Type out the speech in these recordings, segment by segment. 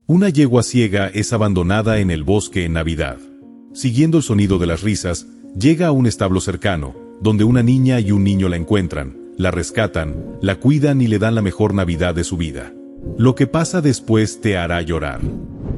Una yegua ciega es abandonada en el bosque en Navidad. Siguiendo el sonido de las risas, llega a un establo cercano, donde una niña y un niño la encuentran, la rescatan, la cuidan y le dan la mejor Navidad de su vida. Lo que pasa después te hará llorar.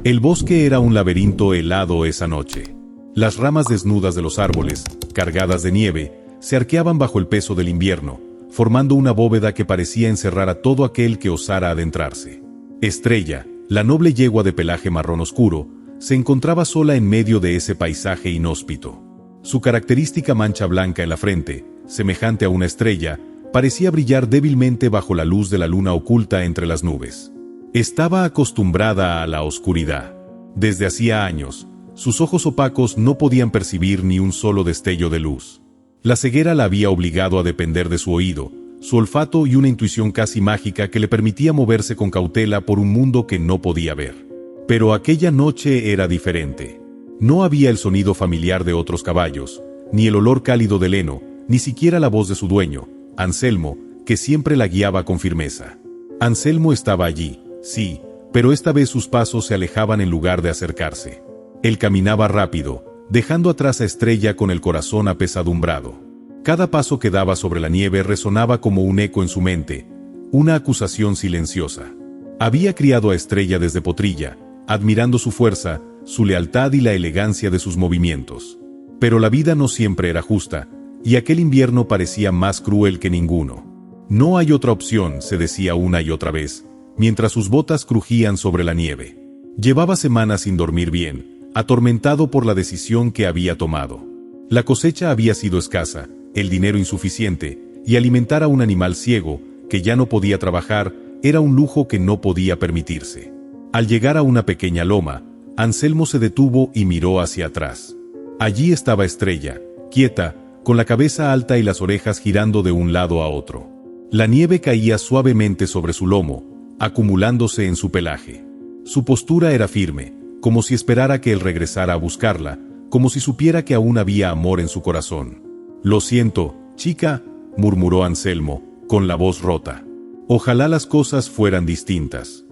El bosque era un laberinto helado esa noche. Las ramas desnudas de los árboles, cargadas de nieve, se arqueaban bajo el peso del invierno, formando una bóveda que parecía encerrar a todo aquel que osara adentrarse. Estrella, la noble yegua de pelaje marrón oscuro, se encontraba sola en medio de ese paisaje inhóspito. Su característica mancha blanca en la frente, semejante a una estrella, parecía brillar débilmente bajo la luz de la luna oculta entre las nubes. Estaba acostumbrada a la oscuridad. Desde hacía años, sus ojos opacos no podían percibir ni un solo destello de luz. La ceguera la había obligado a depender de su oído, su olfato y una intuición casi mágica que le permitía moverse con cautela por un mundo que no podía ver. Pero aquella noche era diferente. No había el sonido familiar de otros caballos, ni el olor cálido del heno, ni siquiera la voz de su dueño, Anselmo, que siempre la guiaba con firmeza. Anselmo estaba allí, sí, pero esta vez sus pasos se alejaban en lugar de acercarse. Él caminaba rápido, dejando atrás a Estrella con el corazón apesadumbrado. Cada paso que daba sobre la nieve resonaba como un eco en su mente, una acusación silenciosa. Había criado a Estrella desde potrilla, admirando su fuerza, su lealtad y la elegancia de sus movimientos. Pero la vida no siempre era justa, y aquel invierno parecía más cruel que ninguno. No hay otra opción, se decía una y otra vez, mientras sus botas crujían sobre la nieve. Llevaba semanas sin dormir bien, atormentado por la decisión que había tomado. La cosecha había sido escasa, el dinero insuficiente, y alimentar a un animal ciego, que ya no podía trabajar, era un lujo que no podía permitirse. Al llegar a una pequeña loma, Anselmo se detuvo y miró hacia atrás. Allí estaba Estrella, quieta, con la cabeza alta y las orejas girando de un lado a otro. La nieve caía suavemente sobre su lomo, acumulándose en su pelaje. Su postura era firme, como si esperara que él regresara a buscarla, como si supiera que aún había amor en su corazón. «Lo siento, chica», murmuró Anselmo, con la voz rota. «Ojalá las cosas fueran distintas».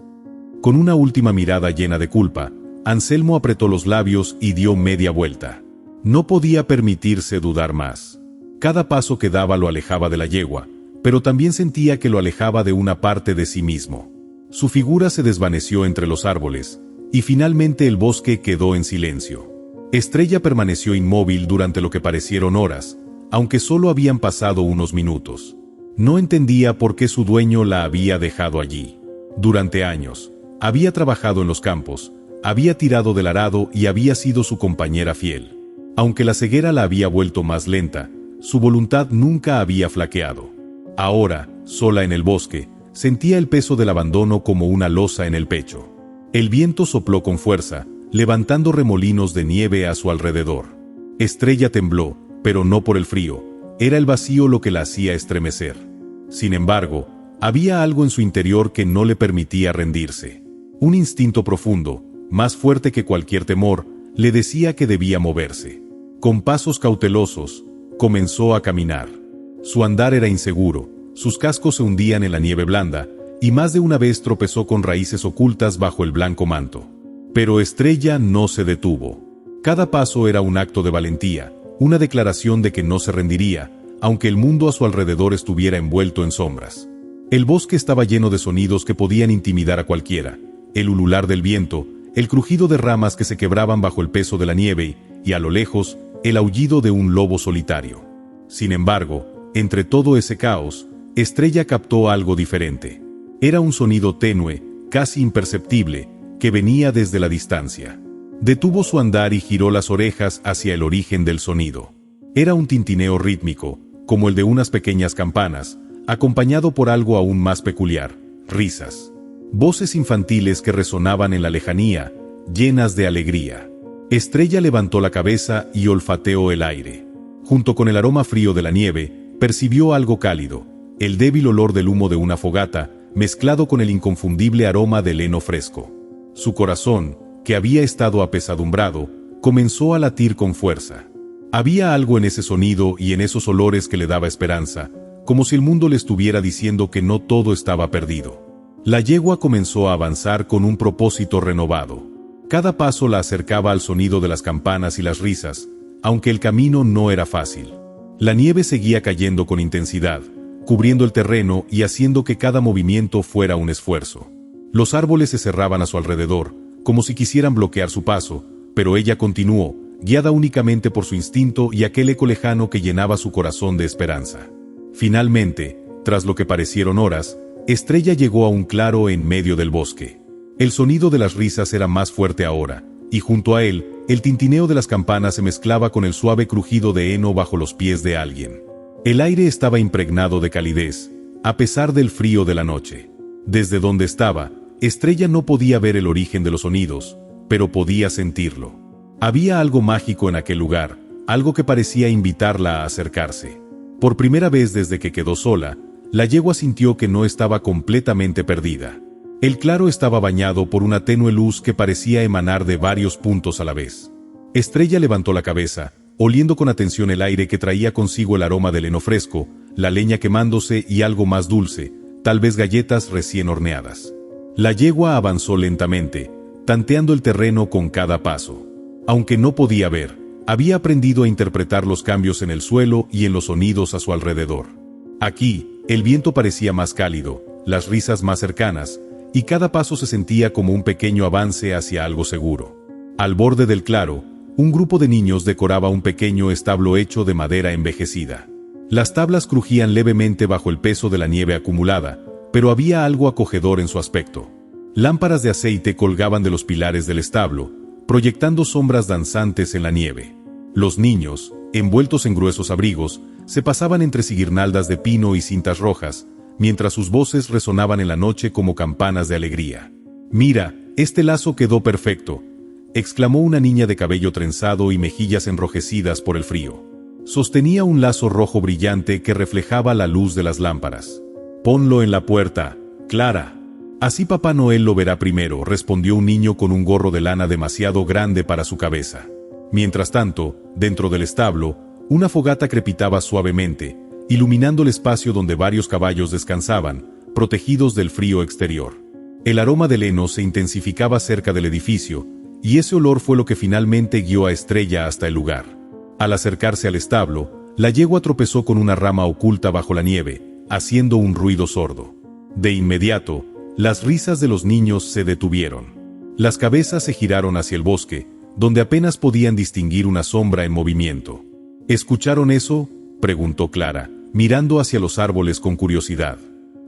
Con una última mirada llena de culpa, Anselmo apretó los labios y dio media vuelta. No podía permitirse dudar más. Cada paso que daba lo alejaba de la yegua, pero también sentía que lo alejaba de una parte de sí mismo. Su figura se desvaneció entre los árboles, y finalmente el bosque quedó en silencio. Estrella permaneció inmóvil durante lo que parecieron horas, aunque solo habían pasado unos minutos. No entendía por qué su dueño la había dejado allí. Durante años, había trabajado en los campos, había tirado del arado y había sido su compañera fiel. Aunque la ceguera la había vuelto más lenta, su voluntad nunca había flaqueado. Ahora, sola en el bosque, sentía el peso del abandono como una losa en el pecho. El viento sopló con fuerza, levantando remolinos de nieve a su alrededor. Estrella tembló, pero no por el frío, era el vacío lo que la hacía estremecer. Sin embargo, había algo en su interior que no le permitía rendirse. Un instinto profundo, más fuerte que cualquier temor, le decía que debía moverse. Con pasos cautelosos, comenzó a caminar. Su andar era inseguro, sus cascos se hundían en la nieve blanda, y más de una vez tropezó con raíces ocultas bajo el blanco manto. Pero Estrella no se detuvo. Cada paso era un acto de valentía, una declaración de que no se rendiría, aunque el mundo a su alrededor estuviera envuelto en sombras. El bosque estaba lleno de sonidos que podían intimidar a cualquiera: el ulular del viento, el crujido de ramas que se quebraban bajo el peso de la nieve, y a lo lejos, el aullido de un lobo solitario. Sin embargo, entre todo ese caos, Estrella captó algo diferente. Era un sonido tenue, casi imperceptible, que venía desde la distancia. Detuvo su andar y giró las orejas hacia el origen del sonido. Era un tintineo rítmico, como el de unas pequeñas campanas, acompañado por algo aún más peculiar: risas. Voces infantiles que resonaban en la lejanía, llenas de alegría. Estrella levantó la cabeza y olfateó el aire. Junto con el aroma frío de la nieve, percibió algo cálido, el débil olor del humo de una fogata, mezclado con el inconfundible aroma del heno fresco. Su corazón, que había estado apesadumbrado, comenzó a latir con fuerza. Había algo en ese sonido y en esos olores que le daba esperanza, como si el mundo le estuviera diciendo que no todo estaba perdido. La yegua comenzó a avanzar con un propósito renovado. Cada paso la acercaba al sonido de las campanas y las risas, aunque el camino no era fácil. La nieve seguía cayendo con intensidad, cubriendo el terreno y haciendo que cada movimiento fuera un esfuerzo. Los árboles se cerraban a su alrededor, como si quisieran bloquear su paso, pero ella continuó, guiada únicamente por su instinto y aquel eco lejano que llenaba su corazón de esperanza. Finalmente, tras lo que parecieron horas, Estrella llegó a un claro en medio del bosque. El sonido de las risas era más fuerte ahora, y junto a él, el tintineo de las campanas se mezclaba con el suave crujido de heno bajo los pies de alguien. El aire estaba impregnado de calidez, a pesar del frío de la noche. Desde donde estaba, Estrella no podía ver el origen de los sonidos, pero podía sentirlo. Había algo mágico en aquel lugar, algo que parecía invitarla a acercarse. Por primera vez desde que quedó sola, la yegua sintió que no estaba completamente perdida. El claro estaba bañado por una tenue luz que parecía emanar de varios puntos a la vez. Estrella levantó la cabeza, oliendo con atención el aire que traía consigo el aroma del heno fresco, la leña quemándose y algo más dulce, tal vez galletas recién horneadas. La yegua avanzó lentamente, tanteando el terreno con cada paso. Aunque no podía ver, había aprendido a interpretar los cambios en el suelo y en los sonidos a su alrededor. Aquí, el viento parecía más cálido, las risas más cercanas, y cada paso se sentía como un pequeño avance hacia algo seguro. Al borde del claro, un grupo de niños decoraba un pequeño establo hecho de madera envejecida. Las tablas crujían levemente bajo el peso de la nieve acumulada, pero había algo acogedor en su aspecto. Lámparas de aceite colgaban de los pilares del establo, proyectando sombras danzantes en la nieve. Los niños, envueltos en gruesos abrigos, se pasaban entre guirnaldas de pino y cintas rojas, mientras sus voces resonaban en la noche como campanas de alegría. «Mira, este lazo quedó perfecto», exclamó una niña de cabello trenzado y mejillas enrojecidas por el frío. Sostenía un lazo rojo brillante que reflejaba la luz de las lámparas. «Ponlo en la puerta, Clara». «Así Papá Noel lo verá primero», respondió un niño con un gorro de lana demasiado grande para su cabeza. Mientras tanto, dentro del establo, una fogata crepitaba suavemente, iluminando el espacio donde varios caballos descansaban, protegidos del frío exterior. El aroma del heno se intensificaba cerca del edificio, y ese olor fue lo que finalmente guió a Estrella hasta el lugar. Al acercarse al establo, la yegua tropezó con una rama oculta bajo la nieve, haciendo un ruido sordo. De inmediato, las risas de los niños se detuvieron. Las cabezas se giraron hacia el bosque, donde apenas podían distinguir una sombra en movimiento. ¿Escucharon eso?, preguntó Clara, mirando hacia los árboles con curiosidad.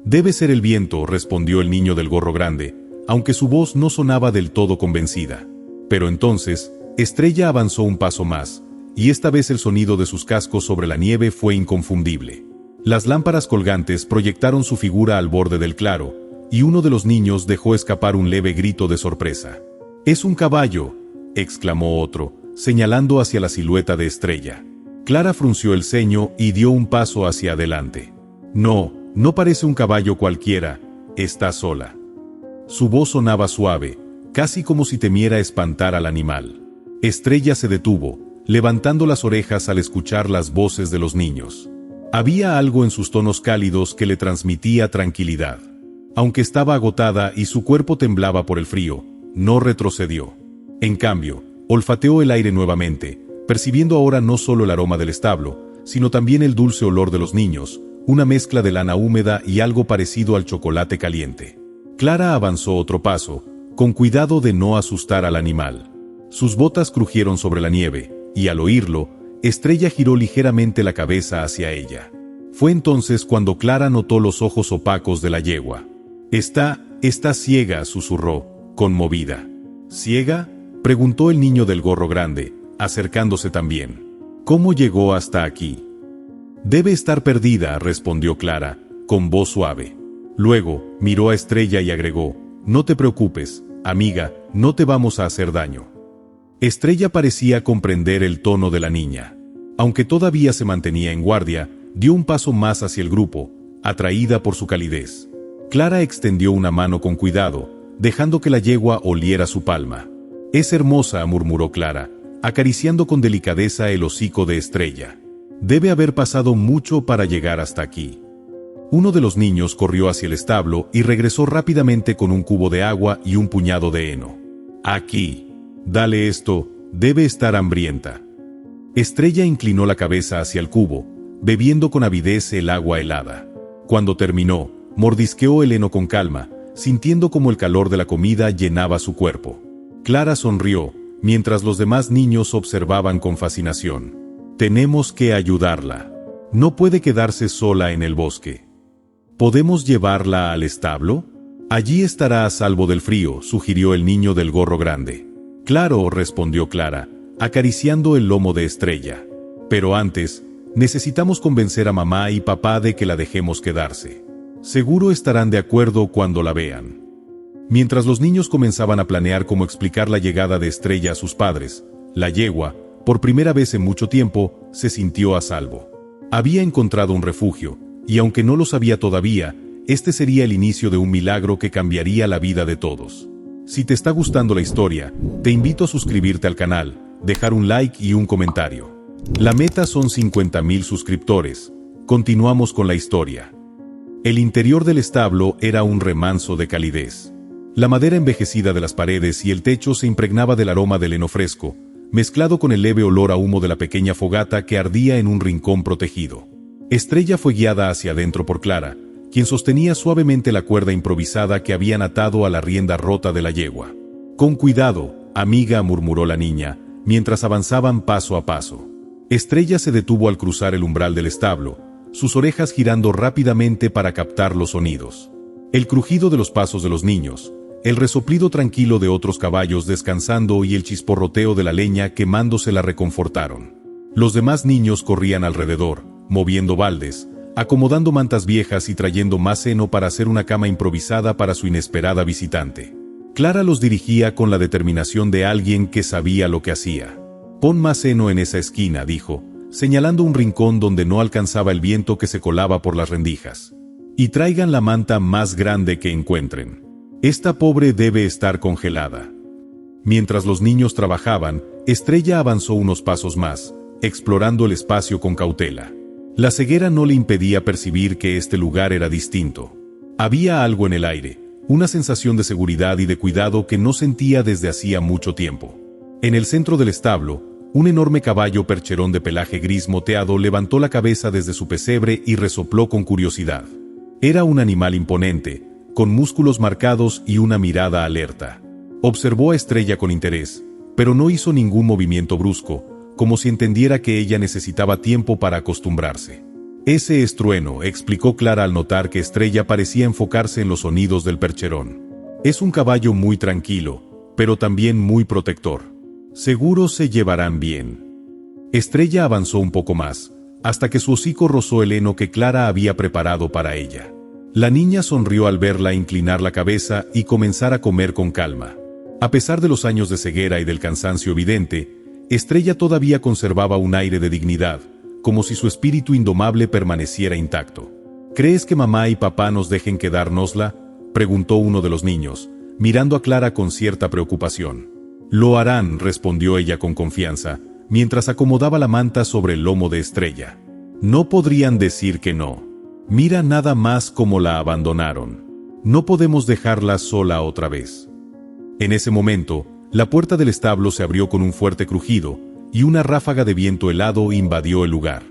«Debe ser el viento», respondió el niño del gorro grande, aunque su voz no sonaba del todo convencida. Pero entonces, Estrella avanzó un paso más, y esta vez el sonido de sus cascos sobre la nieve fue inconfundible. Las lámparas colgantes proyectaron su figura al borde del claro, y uno de los niños dejó escapar un leve grito de sorpresa. «¡Es un caballo!», exclamó otro, señalando hacia la silueta de Estrella. Clara frunció el ceño y dio un paso hacia adelante. «No, no parece un caballo cualquiera, está sola». Su voz sonaba suave, casi como si temiera espantar al animal. Estrella se detuvo, levantando las orejas al escuchar las voces de los niños. Había algo en sus tonos cálidos que le transmitía tranquilidad. Aunque estaba agotada y su cuerpo temblaba por el frío, no retrocedió. En cambio, olfateó el aire nuevamente, percibiendo ahora no solo el aroma del establo, sino también el dulce olor de los niños, una mezcla de lana húmeda y algo parecido al chocolate caliente. Clara avanzó otro paso, con cuidado de no asustar al animal. Sus botas crujieron sobre la nieve, y al oírlo, Estrella giró ligeramente la cabeza hacia ella. Fue entonces cuando Clara notó los ojos opacos de la yegua. Está ciega», susurró, conmovida. «¿Ciega?», preguntó el niño del gorro grande, acercándose también. «¿Cómo llegó hasta aquí?». «Debe estar perdida», respondió Clara, con voz suave. Luego, miró a Estrella y agregó: «No te preocupes, amiga, no te vamos a hacer daño». Estrella parecía comprender el tono de la niña. Aunque todavía se mantenía en guardia, dio un paso más hacia el grupo, atraída por su calidez. Clara extendió una mano con cuidado, dejando que la yegua oliera su palma. «Es hermosa», murmuró Clara, acariciando con delicadeza el hocico de Estrella. «Debe haber pasado mucho para llegar hasta aquí». Uno de los niños corrió hacia el establo y regresó rápidamente con un cubo de agua y un puñado de heno. Aquí. Dale esto, debe estar hambrienta. Estrella inclinó la cabeza hacia el cubo, bebiendo con avidez el agua helada. Cuando terminó, mordisqueó el heno con calma, sintiendo como el calor de la comida llenaba su cuerpo. Clara sonrió, mientras los demás niños observaban con fascinación. Tenemos que ayudarla. No puede quedarse sola en el bosque. ¿Podemos llevarla al establo? Allí estará a salvo del frío, sugirió el niño del gorro grande. Claro, respondió Clara, acariciando el lomo de Estrella. Pero antes, necesitamos convencer a mamá y papá de que la dejemos quedarse. Seguro estarán de acuerdo cuando la vean. Mientras los niños comenzaban a planear cómo explicar la llegada de Estrella a sus padres, la yegua, por primera vez en mucho tiempo, se sintió a salvo. Había encontrado un refugio, y aunque no lo sabía todavía, este sería el inicio de un milagro que cambiaría la vida de todos. Si te está gustando la historia, te invito a suscribirte al canal, dejar un like y un comentario. La meta son 50.000 suscriptores. Continuamos con la historia. El interior del establo era un remanso de calidez. La madera envejecida de las paredes y el techo se impregnaba del aroma del heno fresco, mezclado con el leve olor a humo de la pequeña fogata que ardía en un rincón protegido. Estrella fue guiada hacia adentro por Clara, quien sostenía suavemente la cuerda improvisada que habían atado a la rienda rota de la yegua. «Con cuidado, amiga», murmuró la niña, mientras avanzaban paso a paso. Estrella se detuvo al cruzar el umbral del establo, sus orejas girando rápidamente para captar los sonidos. El crujido de los pasos de los niños, el resoplido tranquilo de otros caballos descansando y el chisporroteo de la leña quemándose la reconfortaron. Los demás niños corrían alrededor, moviendo baldes, acomodando mantas viejas y trayendo más heno para hacer una cama improvisada para su inesperada visitante. Clara los dirigía con la determinación de alguien que sabía lo que hacía. «Pon más heno en esa esquina», dijo, señalando un rincón donde no alcanzaba el viento que se colaba por las rendijas. «Y traigan la manta más grande que encuentren. Esta pobre debe estar congelada». Mientras los niños trabajaban, Estrella avanzó unos pasos más, explorando el espacio con cautela. La ceguera no le impedía percibir que este lugar era distinto. Había algo en el aire, una sensación de seguridad y de cuidado que no sentía desde hacía mucho tiempo. En el centro del establo, un enorme caballo percherón de pelaje gris moteado levantó la cabeza desde su pesebre y resopló con curiosidad. Era un animal imponente, con músculos marcados y una mirada alerta. Observó a Estrella con interés, pero no hizo ningún movimiento brusco, como si entendiera que ella necesitaba tiempo para acostumbrarse. «Ese es Trueno», explicó Clara al notar que Estrella parecía enfocarse en los sonidos del percherón. «Es un caballo muy tranquilo, pero también muy protector. Seguro se llevarán bien». Estrella avanzó un poco más, hasta que su hocico rozó el heno que Clara había preparado para ella. La niña sonrió al verla inclinar la cabeza y comenzar a comer con calma. A pesar de los años de ceguera y del cansancio evidente, Estrella todavía conservaba un aire de dignidad, como si su espíritu indomable permaneciera intacto. «¿Crees que mamá y papá nos dejen quedárnosla?», preguntó uno de los niños, mirando a Clara con cierta preocupación. «Lo harán», respondió ella con confianza, mientras acomodaba la manta sobre el lomo de Estrella. «No podrían decir que no. Mira nada más cómo la abandonaron. No podemos dejarla sola otra vez». En ese momento, la puerta del establo se abrió con un fuerte crujido, y una ráfaga de viento helado invadió el lugar.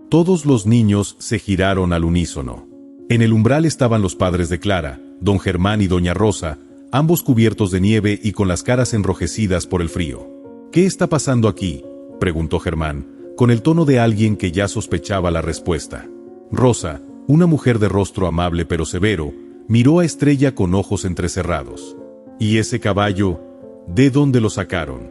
Todos los niños se giraron al unísono. En el umbral estaban los padres de Clara, don Germán y doña Rosa, ambos cubiertos de nieve y con las caras enrojecidas por el frío. «¿Qué está pasando aquí?», preguntó Germán, con el tono de alguien que ya sospechaba la respuesta. Rosa, una mujer de rostro amable pero severo, miró a Estrella con ojos entrecerrados. «¿Y ese caballo? ¿De dónde lo sacaron?».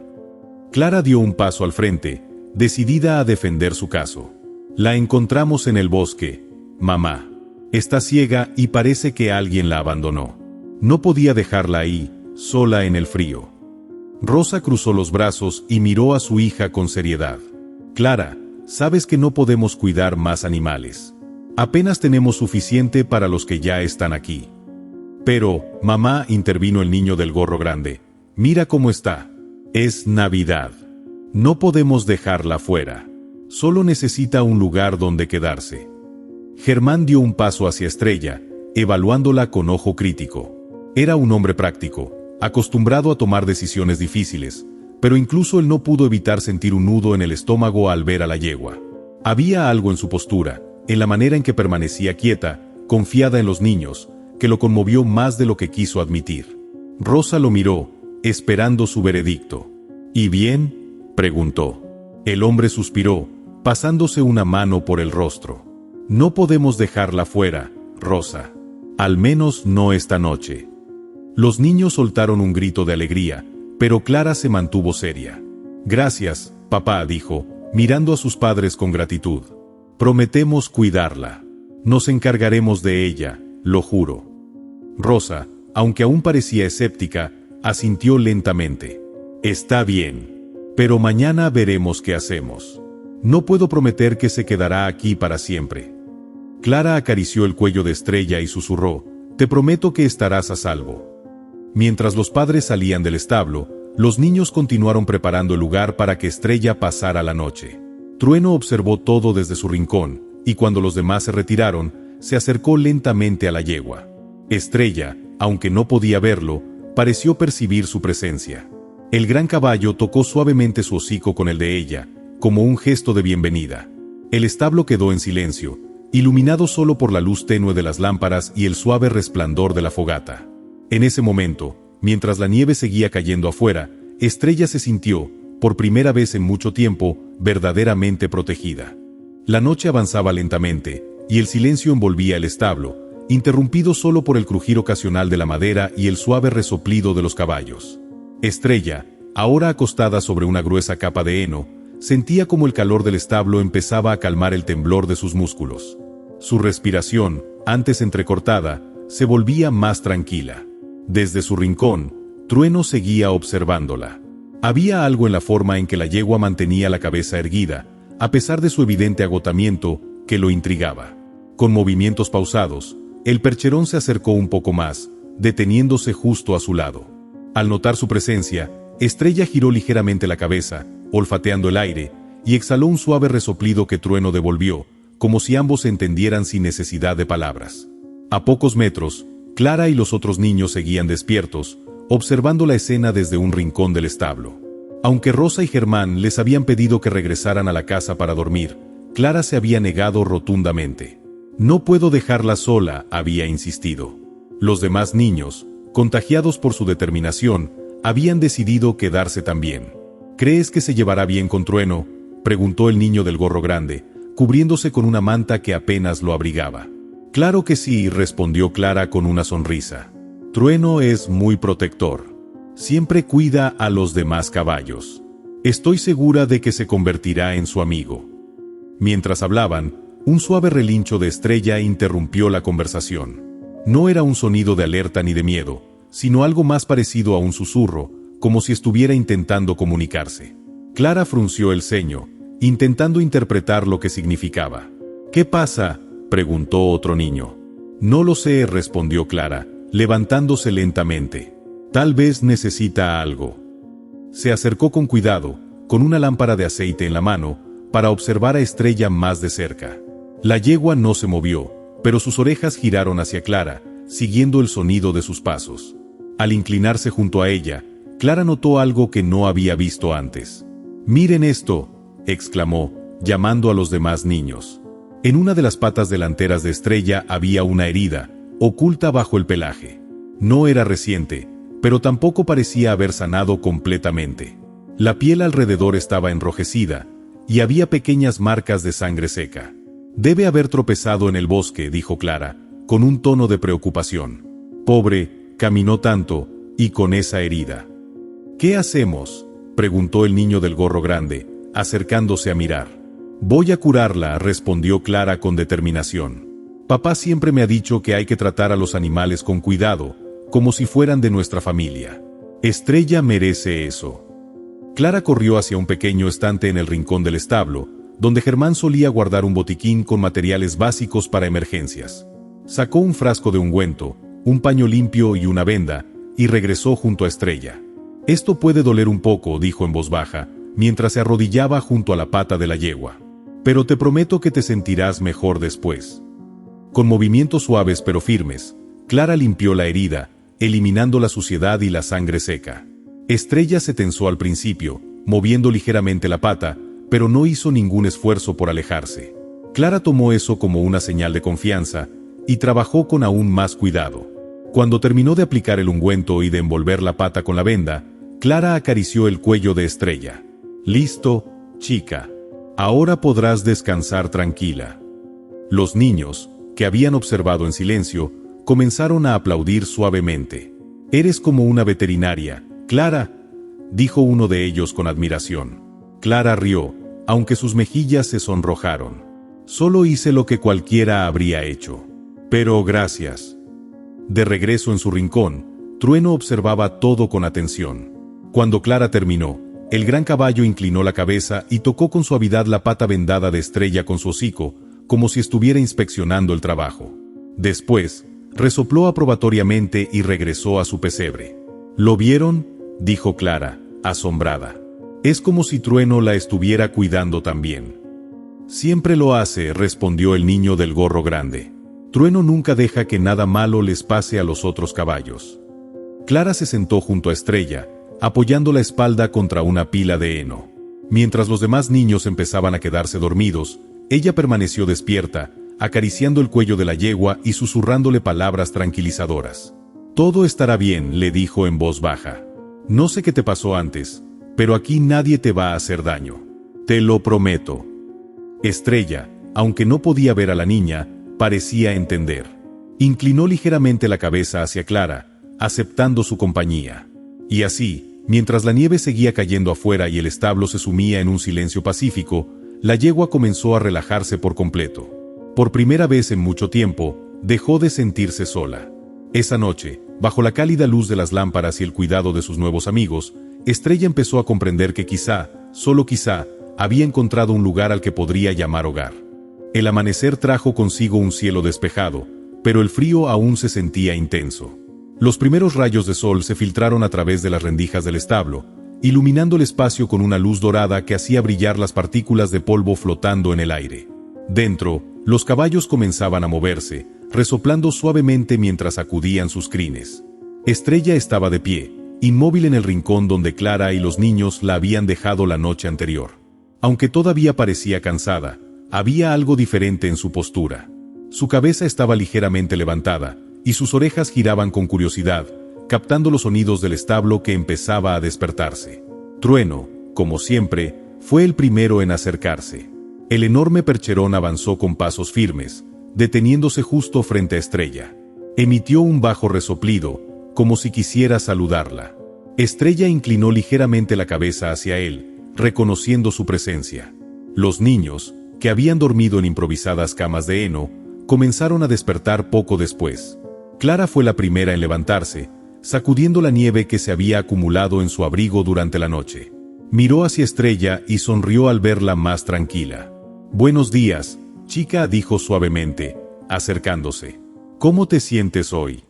Clara dio un paso al frente, decidida a defender su caso. «La encontramos en el bosque, mamá. Está ciega y parece que alguien la abandonó. No podía dejarla ahí, sola en el frío». Rosa cruzó los brazos y miró a su hija con seriedad. «Clara, sabes que no podemos cuidar más animales. Apenas tenemos suficiente para los que ya están aquí». «Pero, mamá», intervino el niño del gorro grande, «mira cómo está. Es Navidad. No podemos dejarla fuera. Solo necesita un lugar donde quedarse». Germán dio un paso hacia Estrella, evaluándola con ojo crítico. Era un hombre práctico, acostumbrado a tomar decisiones difíciles, pero incluso él no pudo evitar sentir un nudo en el estómago al ver a la yegua. Había algo en su postura, en la manera en que permanecía quieta, confiada en los niños, que lo conmovió más de lo que quiso admitir. Rosa lo miró, esperando su veredicto. ¿Y bien?, preguntó. El hombre suspiró, pasándose una mano por el rostro. No podemos dejarla fuera, Rosa. Al menos no esta noche. Los niños soltaron un grito de alegría, pero Clara se mantuvo seria. Gracias, papá, dijo, mirando a sus padres con gratitud. Prometemos cuidarla. Nos encargaremos de ella, lo juro. Rosa, aunque aún parecía escéptica, asintió lentamente. Está bien. Pero mañana veremos qué hacemos. No puedo prometer que se quedará aquí para siempre. Clara acarició el cuello de Estrella y susurró, te prometo que estarás a salvo. Mientras los padres salían del establo, los niños continuaron preparando el lugar para que Estrella pasara la noche. Trueno observó todo desde su rincón, y cuando los demás se retiraron, se acercó lentamente a la yegua. Estrella, aunque no podía verlo, pareció percibir su presencia. El gran caballo tocó suavemente su hocico con el de ella, como un gesto de bienvenida. El establo quedó en silencio, iluminado solo por la luz tenue de las lámparas y el suave resplandor de la fogata. En ese momento, mientras la nieve seguía cayendo afuera, Estrella se sintió, por primera vez en mucho tiempo, verdaderamente protegida. La noche avanzaba lentamente, y el silencio envolvía el establo, interrumpido solo por el crujir ocasional de la madera y el suave resoplido de los caballos. Estrella, ahora acostada sobre una gruesa capa de heno, sentía como el calor del establo empezaba a calmar el temblor de sus músculos. Su respiración, antes entrecortada, se volvía más tranquila. Desde su rincón, Trueno seguía observándola. Había algo en la forma en que la yegua mantenía la cabeza erguida, a pesar de su evidente agotamiento, que lo intrigaba. Con movimientos pausados, el percherón se acercó un poco más, deteniéndose justo a su lado. Al notar su presencia, Estrella giró ligeramente la cabeza, olfateando el aire, y exhaló un suave resoplido que Trueno devolvió, como si ambos se entendieran sin necesidad de palabras. A pocos metros, Clara y los otros niños seguían despiertos, observando la escena desde un rincón del establo. Aunque Rosa y Germán les habían pedido que regresaran a la casa para dormir, Clara se había negado rotundamente. No puedo dejarla sola, había insistido. Los demás niños, contagiados por su determinación, habían decidido quedarse también. ¿Crees que se llevará bien con Trueno?, preguntó el niño del gorro grande, cubriéndose con una manta que apenas lo abrigaba. Claro que sí, respondió Clara con una sonrisa. Trueno es muy protector. Siempre cuida a los demás caballos. Estoy segura de que se convertirá en su amigo. Mientras hablaban, un suave relincho de Estrella interrumpió la conversación. No era un sonido de alerta ni de miedo, sino algo más parecido a un susurro, como si estuviera intentando comunicarse. Clara frunció el ceño, intentando interpretar lo que significaba. ¿Qué pasa?, preguntó otro niño. No lo sé, respondió Clara, levantándose lentamente. Tal vez necesita algo. Se acercó con cuidado, con una lámpara de aceite en la mano, para observar a Estrella más de cerca. La yegua no se movió, pero sus orejas giraron hacia Clara, siguiendo el sonido de sus pasos. Al inclinarse junto a ella, Clara notó algo que no había visto antes. «Miren esto», exclamó, llamando a los demás niños. En una de las patas delanteras de Estrella había una herida, oculta bajo el pelaje. No era reciente, pero tampoco parecía haber sanado completamente. La piel alrededor estaba enrojecida, y había pequeñas marcas de sangre seca. «Debe haber tropezado en el bosque», dijo Clara, con un tono de preocupación. «Pobre, caminó tanto, y con esa herida». «¿Qué hacemos?», preguntó el niño del gorro grande, acercándose a mirar. «Voy a curarla», respondió Clara con determinación. «Papá siempre me ha dicho que hay que tratar a los animales con cuidado, como si fueran de nuestra familia. Estrella merece eso». Clara corrió hacia un pequeño estante en el rincón del establo, donde Germán solía guardar un botiquín con materiales básicos para emergencias. Sacó un frasco de ungüento, un paño limpio y una venda, y regresó junto a Estrella. «Esto puede doler un poco», dijo en voz baja, mientras se arrodillaba junto a la pata de la yegua. «Pero te prometo que te sentirás mejor después». Con movimientos suaves pero firmes, Clara limpió la herida, eliminando la suciedad y la sangre seca. Estrella se tensó al principio, moviendo ligeramente la pata, pero no hizo ningún esfuerzo por alejarse. Clara tomó eso como una señal de confianza, y trabajó con aún más cuidado. Cuando terminó de aplicar el ungüento y de envolver la pata con la venda, Clara acarició el cuello de Estrella. «Listo, chica. Ahora podrás descansar tranquila». Los niños, que habían observado en silencio, comenzaron a aplaudir suavemente. «Eres como una veterinaria, Clara», dijo uno de ellos con admiración. Clara rió, aunque sus mejillas se sonrojaron. «Solo hice lo que cualquiera habría hecho. Pero gracias». De regreso en su rincón, Trueno observaba todo con atención. Cuando Clara terminó, el gran caballo inclinó la cabeza y tocó con suavidad la pata vendada de Estrella con su hocico, como si estuviera inspeccionando el trabajo. Después, resopló aprobatoriamente y regresó a su pesebre. «¿Lo vieron?», dijo Clara, asombrada. «Es como si Trueno la estuviera cuidando también». «Siempre lo hace», respondió el niño del gorro grande. «Trueno nunca deja que nada malo les pase a los otros caballos». Clara se sentó junto a Estrella, apoyando la espalda contra una pila de heno. Mientras los demás niños empezaban a quedarse dormidos, ella permaneció despierta, acariciando el cuello de la yegua y susurrándole palabras tranquilizadoras. «Todo estará bien», le dijo en voz baja. «No sé qué te pasó antes, pero aquí nadie te va a hacer daño. Te lo prometo». Estrella, aunque no podía ver a la niña, parecía entender. Inclinó ligeramente la cabeza hacia Clara, aceptando su compañía. Y así, mientras la nieve seguía cayendo afuera y el establo se sumía en un silencio pacífico, la yegua comenzó a relajarse por completo. Por primera vez en mucho tiempo, dejó de sentirse sola. Esa noche, bajo la cálida luz de las lámparas y el cuidado de sus nuevos amigos, Estrella empezó a comprender que quizá, solo quizá, había encontrado un lugar al que podría llamar hogar. El amanecer trajo consigo un cielo despejado, pero el frío aún se sentía intenso. Los primeros rayos de sol se filtraron a través de las rendijas del establo, iluminando el espacio con una luz dorada que hacía brillar las partículas de polvo flotando en el aire. Dentro, los caballos comenzaban a moverse, resoplando suavemente mientras sacudían sus crines. Estrella estaba de pie, inmóvil en el rincón donde Clara y los niños la habían dejado la noche anterior. Aunque todavía parecía cansada, había algo diferente en su postura. Su cabeza estaba ligeramente levantada, y sus orejas giraban con curiosidad, captando los sonidos del establo que empezaba a despertarse. Trueno, como siempre, fue el primero en acercarse. El enorme percherón avanzó con pasos firmes, deteniéndose justo frente a Estrella. Emitió un bajo resoplido, como si quisiera saludarla. Estrella inclinó ligeramente la cabeza hacia él, reconociendo su presencia. Los niños, que habían dormido en improvisadas camas de heno, comenzaron a despertar poco después. Clara fue la primera en levantarse, sacudiendo la nieve que se había acumulado en su abrigo durante la noche. Miró hacia Estrella y sonrió al verla más tranquila. «Buenos días, chica», dijo suavemente, acercándose. «¿Cómo te sientes hoy?».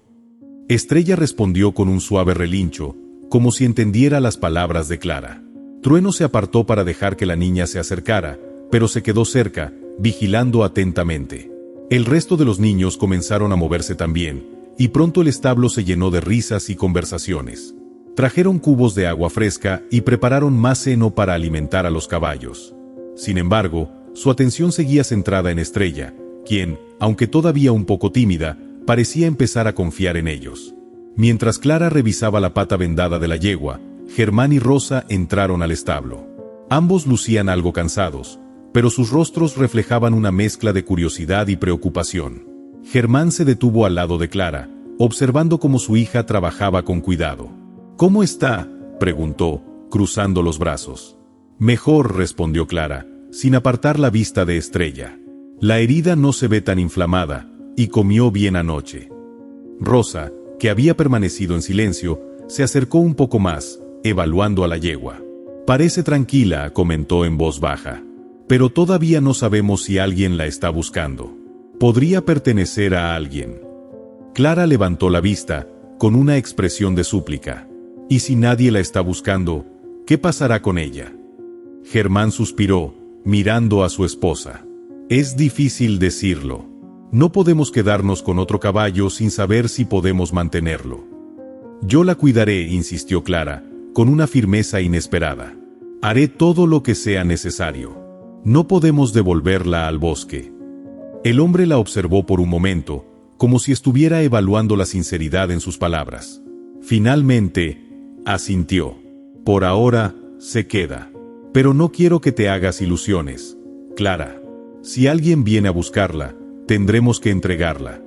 Estrella respondió con un suave relincho, como si entendiera las palabras de Clara. Trueno se apartó para dejar que la niña se acercara, pero se quedó cerca, vigilando atentamente. El resto de los niños comenzaron a moverse también, y pronto el establo se llenó de risas y conversaciones. Trajeron cubos de agua fresca y prepararon más heno para alimentar a los caballos. Sin embargo, su atención seguía centrada en Estrella, quien, aunque todavía un poco tímida, parecía empezar a confiar en ellos. Mientras Clara revisaba la pata vendada de la yegua, Germán y Rosa entraron al establo. Ambos lucían algo cansados, pero sus rostros reflejaban una mezcla de curiosidad y preocupación. Germán se detuvo al lado de Clara, observando cómo su hija trabajaba con cuidado. «¿Cómo está?», preguntó, cruzando los brazos. «Mejor», respondió Clara, sin apartar la vista de Estrella. «La herida no se ve tan inflamada, y comió bien anoche». Rosa, que había permanecido en silencio, se acercó un poco más, evaluando a la yegua. «Parece tranquila», comentó en voz baja. «Pero todavía no sabemos si alguien la está buscando. Podría pertenecer a alguien». Clara levantó la vista, con una expresión de súplica. «¿Y si nadie la está buscando, qué pasará con ella?». Germán suspiró, mirando a su esposa. «Es difícil decirlo. No podemos quedarnos con otro caballo sin saber si podemos mantenerlo. Yo la cuidaré, insistió Clara, con una firmeza inesperada. Haré todo lo que sea necesario. No podemos devolverla al bosque. El hombre la observó por un momento, como si estuviera evaluando la sinceridad en sus palabras. Finalmente, asintió. Por ahora, se queda. Pero no quiero que te hagas ilusiones, Clara. Si alguien viene a buscarla, tendremos que entregarla.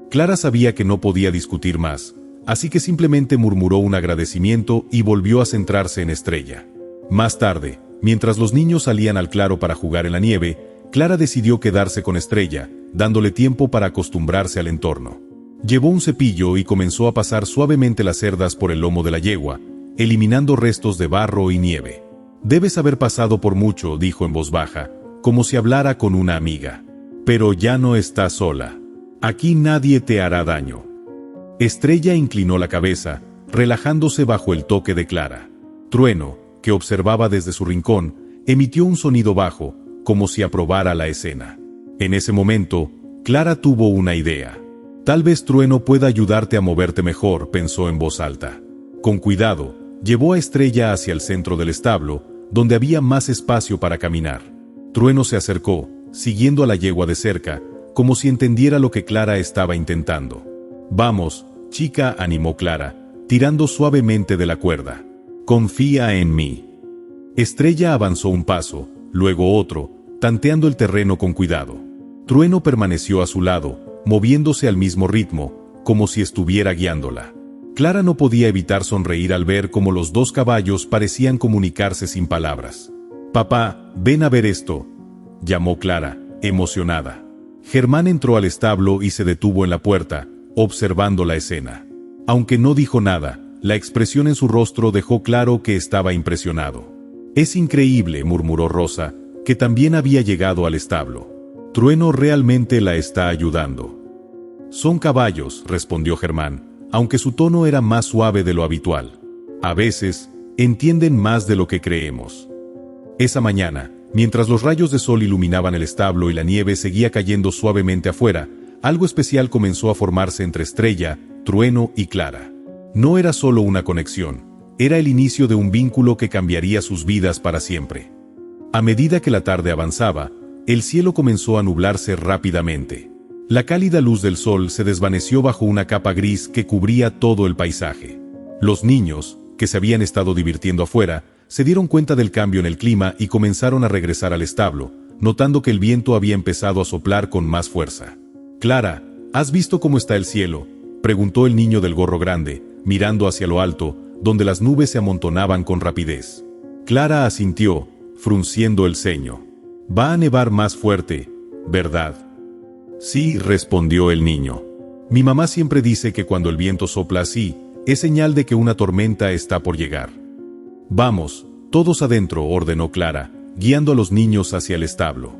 Clara sabía que no podía discutir más, así que simplemente murmuró un agradecimiento y volvió a centrarse en Estrella. Más tarde, mientras los niños salían al claro para jugar en la nieve, Clara decidió quedarse con Estrella, dándole tiempo para acostumbrarse al entorno. Llevó un cepillo y comenzó a pasar suavemente las cerdas por el lomo de la yegua, eliminando restos de barro y nieve. Debes haber pasado por mucho, dijo en voz baja, como si hablara con una amiga. Pero ya no estás sola. Aquí nadie te hará daño. Estrella inclinó la cabeza, relajándose bajo el toque de Clara. Trueno, que observaba desde su rincón, emitió un sonido bajo, como si aprobara la escena. En ese momento, Clara tuvo una idea. Tal vez Trueno pueda ayudarte a moverte mejor, pensó en voz alta. Con cuidado, llevó a Estrella hacia el centro del establo, donde había más espacio para caminar. Trueno se acercó, siguiendo a la yegua de cerca, como si entendiera lo que Clara estaba intentando. Vamos, chica, animó Clara, tirando suavemente de la cuerda. Confía en mí. Estrella avanzó un paso, luego otro, tanteando el terreno con cuidado. Trueno permaneció a su lado, moviéndose al mismo ritmo, como si estuviera guiándola. Clara no podía evitar sonreír al ver cómo los dos caballos parecían comunicarse sin palabras. «Papá, ven a ver esto», llamó Clara, emocionada. Germán entró al establo y se detuvo en la puerta, observando la escena. Aunque no dijo nada, la expresión en su rostro dejó claro que estaba impresionado. «Es increíble», murmuró Rosa, que también había llegado al establo. «Trueno realmente la está ayudando». «Son caballos», respondió Germán, aunque su tono era más suave de lo habitual. «A veces, entienden más de lo que creemos». Esa mañana, mientras los rayos de sol iluminaban el establo y la nieve seguía cayendo suavemente afuera, algo especial comenzó a formarse entre Estrella, Trueno y Clara. No era solo una conexión, era el inicio de un vínculo que cambiaría sus vidas para siempre. A medida que la tarde avanzaba, el cielo comenzó a nublarse rápidamente. La cálida luz del sol se desvaneció bajo una capa gris que cubría todo el paisaje. Los niños, que se habían estado divirtiendo afuera, se dieron cuenta del cambio en el clima y comenzaron a regresar al establo, notando que el viento había empezado a soplar con más fuerza. «Clara, ¿has visto cómo está el cielo?», preguntó el niño del gorro grande, mirando hacia lo alto, donde las nubes se amontonaban con rapidez. Clara asintió, frunciendo el ceño. «Va a nevar más fuerte, ¿verdad?». «Sí», respondió el niño. «Mi mamá siempre dice que cuando el viento sopla así, es señal de que una tormenta está por llegar». «Vamos, todos adentro», ordenó Clara, guiando a los niños hacia el establo.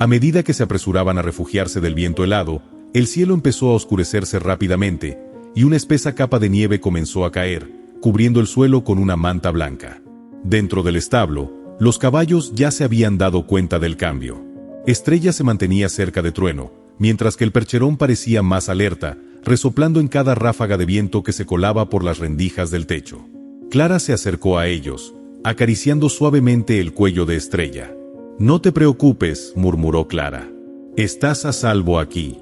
A medida que se apresuraban a refugiarse del viento helado, el cielo empezó a oscurecerse rápidamente, y una espesa capa de nieve comenzó a caer, cubriendo el suelo con una manta blanca. Dentro del establo, los caballos ya se habían dado cuenta del cambio. Estrella se mantenía cerca de Trueno, mientras que el percherón parecía más alerta, resoplando en cada ráfaga de viento que se colaba por las rendijas del techo. Clara se acercó a ellos, acariciando suavemente el cuello de Estrella. «No te preocupes», murmuró Clara. «Estás a salvo aquí».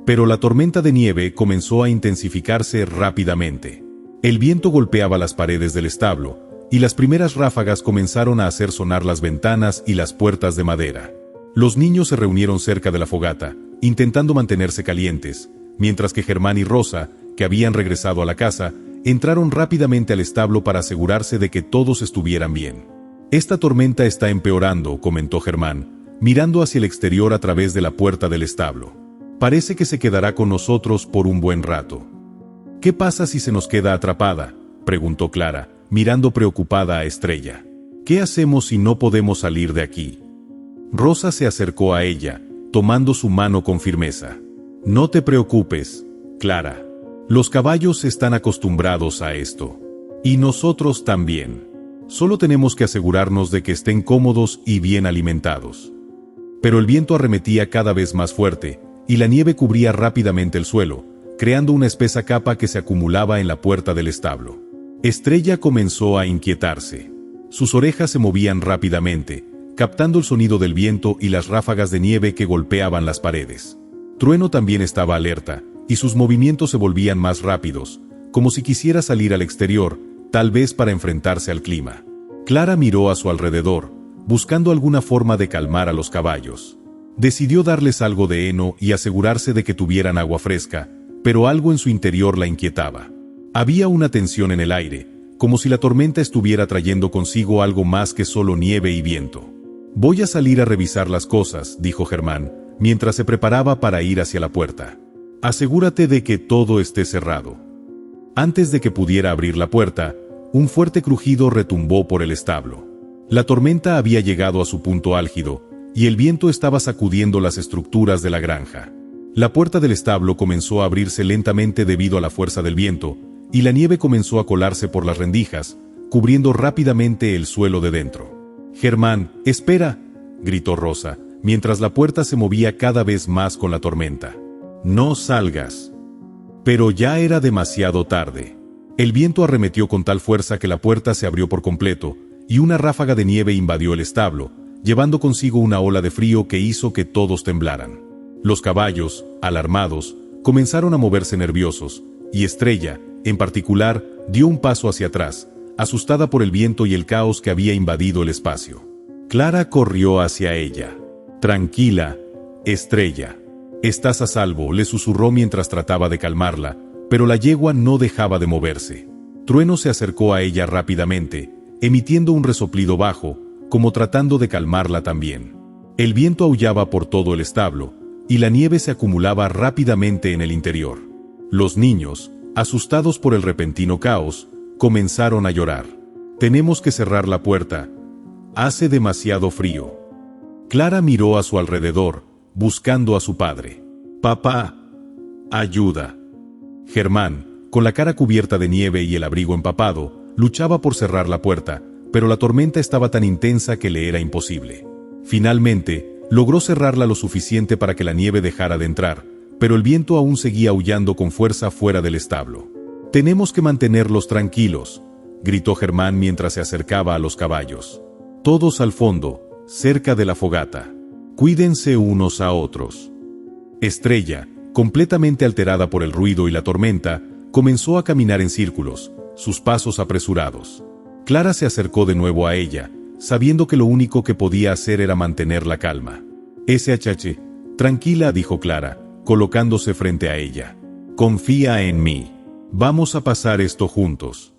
Pero la tormenta de nieve comenzó a intensificarse rápidamente. El viento golpeaba las paredes del establo, y las primeras ráfagas comenzaron a hacer sonar las ventanas y las puertas de madera. Los niños se reunieron cerca de la fogata, intentando mantenerse calientes, mientras que Germán y Rosa, que habían regresado a la casa, entraron rápidamente al establo para asegurarse de que todos estuvieran bien. «Esta tormenta está empeorando», comentó Germán, mirando hacia el exterior a través de la puerta del establo. «Parece que se quedará con nosotros por un buen rato». «¿Qué pasa si se nos queda atrapada?», preguntó Clara, mirando preocupada a Estrella. «¿Qué hacemos si no podemos salir de aquí?». Rosa se acercó a ella, tomando su mano con firmeza. «No te preocupes, Clara. Los caballos están acostumbrados a esto. Y nosotros también. Solo tenemos que asegurarnos de que estén cómodos y bien alimentados». Pero el viento arremetía cada vez más fuerte, y la nieve cubría rápidamente el suelo, creando una espesa capa que se acumulaba en la puerta del establo. Estrella comenzó a inquietarse. Sus orejas se movían rápidamente, captando el sonido del viento y las ráfagas de nieve que golpeaban las paredes. Trueno también estaba alerta, y sus movimientos se volvían más rápidos, como si quisiera salir al exterior, tal vez para enfrentarse al clima. Clara miró a su alrededor, buscando alguna forma de calmar a los caballos. Decidió darles algo de heno y asegurarse de que tuvieran agua fresca, pero algo en su interior la inquietaba. Había una tensión en el aire, como si la tormenta estuviera trayendo consigo algo más que solo nieve y viento. «Voy a salir a revisar las cosas», dijo Germán, mientras se preparaba para ir hacia la puerta. «Asegúrate de que todo esté cerrado». Antes de que pudiera abrir la puerta, un fuerte crujido retumbó por el establo. La tormenta había llegado a su punto álgido, y el viento estaba sacudiendo las estructuras de la granja. La puerta del establo comenzó a abrirse lentamente debido a la fuerza del viento, y la nieve comenzó a colarse por las rendijas, cubriendo rápidamente el suelo de dentro. «Germán, espera», gritó Rosa, mientras la puerta se movía cada vez más con la tormenta. «No salgas». Pero ya era demasiado tarde. El viento arremetió con tal fuerza que la puerta se abrió por completo, y una ráfaga de nieve invadió el establo, llevando consigo una ola de frío que hizo que todos temblaran. Los caballos, alarmados, comenzaron a moverse nerviosos, y Estrella, en particular, dio un paso hacia atrás, asustada por el viento y el caos que había invadido el espacio. Clara corrió hacia ella. «Tranquila, Estrella. Estás a salvo», le susurró mientras trataba de calmarla, pero la yegua no dejaba de moverse. Trueno se acercó a ella rápidamente, emitiendo un resoplido bajo, como tratando de calmarla también. El viento aullaba por todo el establo, y la nieve se acumulaba rápidamente en el interior. Los niños, asustados por el repentino caos, comenzaron a llorar. «Tenemos que cerrar la puerta. Hace demasiado frío». Clara miró a su alrededor, buscando a su padre. «Papá, ayuda». Germán, con la cara cubierta de nieve y el abrigo empapado, luchaba por cerrar la puerta, pero la tormenta estaba tan intensa que le era imposible. Finalmente, logró cerrarla lo suficiente para que la nieve dejara de entrar, pero el viento aún seguía aullando con fuerza fuera del establo. «Tenemos que mantenerlos tranquilos», gritó Germán mientras se acercaba a los caballos. «Todos al fondo, cerca de la fogata. Cuídense unos a otros». Estrella, completamente alterada por el ruido y la tormenta, comenzó a caminar en círculos, sus pasos apresurados. Clara se acercó de nuevo a ella, sabiendo que lo único que podía hacer era mantener la calma. «SHH, tranquila», dijo Clara, colocándose frente a ella. «Confía en mí. Vamos a pasar esto juntos».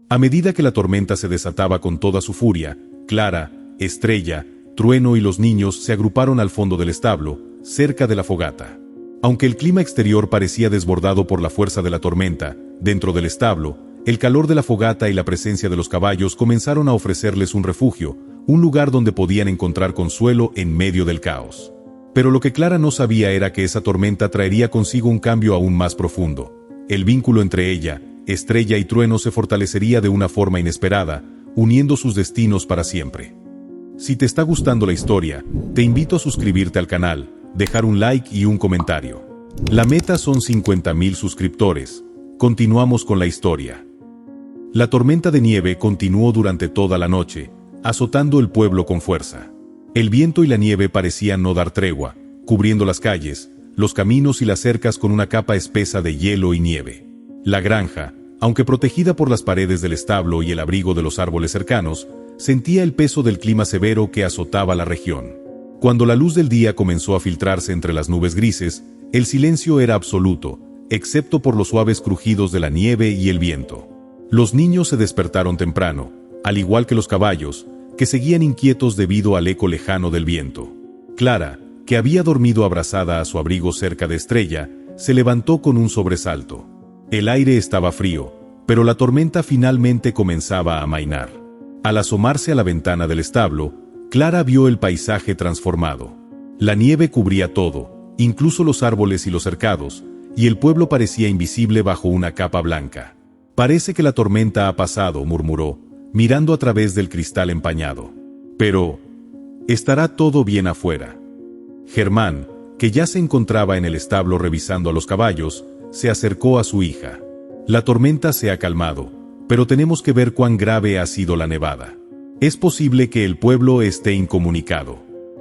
A medida que la tormenta se desataba con toda su furia, Clara, Estrella, Trueno y los niños se agruparon al fondo del establo, cerca de la fogata. Aunque el clima exterior parecía desbordado por la fuerza de la tormenta, dentro del establo, el calor de la fogata y la presencia de los caballos comenzaron a ofrecerles un refugio, un lugar donde podían encontrar consuelo en medio del caos. Pero lo que Clara no sabía era que esa tormenta traería consigo un cambio aún más profundo. El vínculo entre ella, Estrella y Trueno se fortalecería de una forma inesperada, uniendo sus destinos para siempre. Si te está gustando la historia, te invito a suscribirte al canal, dejar un like y un comentario. La meta son 50.000 suscriptores. Continuamos con la historia. La tormenta de nieve continuó durante toda la noche, azotando el pueblo con fuerza. El viento y la nieve parecían no dar tregua, cubriendo las calles, los caminos y las cercas con una capa espesa de hielo y nieve. La granja, aunque protegida por las paredes del establo y el abrigo de los árboles cercanos, sentía el peso del clima severo que azotaba la región. Cuando la luz del día comenzó a filtrarse entre las nubes grises, el silencio era absoluto, excepto por los suaves crujidos de la nieve y el viento. Los niños se despertaron temprano, al igual que los caballos, que seguían inquietos debido al eco lejano del viento. Clara, que había dormido abrazada a su abrigo cerca de Estrella, se levantó con un sobresalto. El aire estaba frío, pero la tormenta finalmente comenzaba a amainar. Al asomarse a la ventana del establo, Clara vio el paisaje transformado. La nieve cubría todo, incluso los árboles y los cercados, y el pueblo parecía invisible bajo una capa blanca. «Parece que la tormenta ha pasado», murmuró, mirando a través del cristal empañado. «Pero estará todo bien afuera». Germán, que ya se encontraba en el establo revisando a los caballos, se acercó a su hija. La tormenta se ha calmado, pero tenemos que ver cuán grave ha sido la nevada. Es posible que el pueblo esté incomunicado.